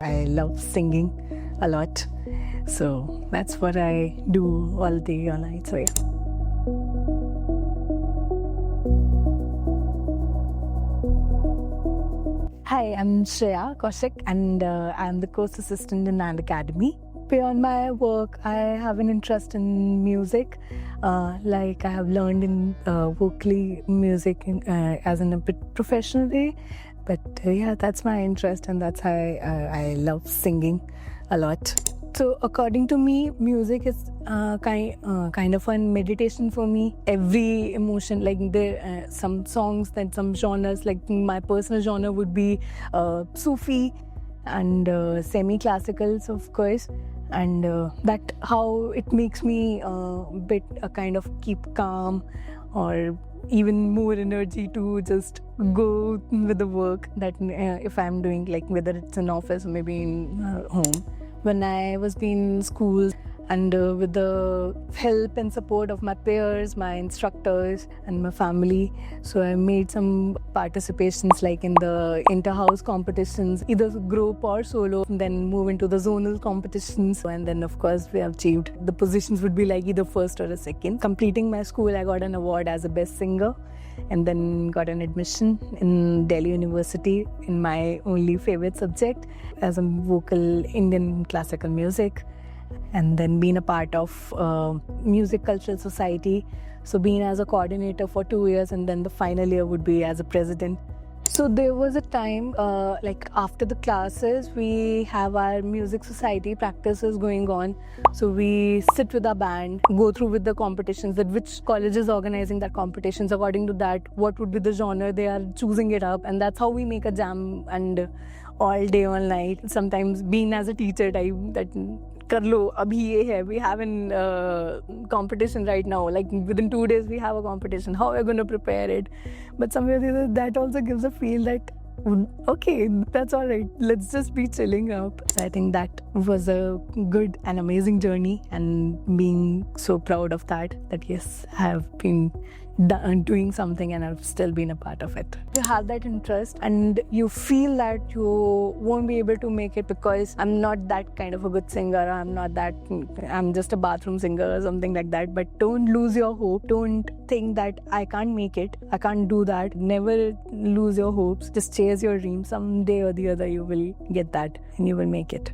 I love singing a lot. So that's what I do all day, all night. So yeah. Hi, I'm Shreya Kaushik and I'm the course assistant in AND Academy. Beyond my work, I have an interest in music. Like I have learned in vocally music as in a bit professional way. But yeah, that's my interest and that's how I love singing a lot. So according to me, music is kind of a meditation for me. Every emotion, like there some songs that some genres, like my personal genre would be Sufi and semi-classicals, of course. And that how it makes me bit kind of keep calm or even more energy to just go with the work that if I'm doing, like whether it's in office or maybe in home. When I was in school and with the help and support of my peers, my instructors and my family, so I made some participations like in the inter-house competitions, either group or solo, then move into the zonal competitions, and then of course we have achieved the positions would be like either first or a second. Completing my school, I got an award as a best singer and then got an admission in Delhi University in my only favorite subject as a vocal Indian classical music, and then being a part of Music Cultural Society. So being as a coordinator for 2 years and then the final year would be as a president. So there was a time like after the classes we have our music society practices going on. So we sit with our band, go through with the competitions, that which college is organizing that competitions, according to that what would be the genre they are choosing it up, and that's how we make a jam and all day all night. Sometimes being as a teacher type that कर लो अभी ये है, we have an competition right now, like within 2 days we have a competition, how are we going to prepare it? But somewhere that also gives a feel that okay, that's all right, let's just be chilling up. I think that was a good and amazing journey, and being so proud of that yes, I have been doing something and I've still been a part of it. You have that interest and you feel that you won't be able to make it because I'm not that kind of a good singer, I'm just a bathroom singer or something like that. But don't lose your hope. Don't think that I can't make it, I can't do that. Never lose your hopes. Just chase your dreams. Someday or the other you will get that and you will make it.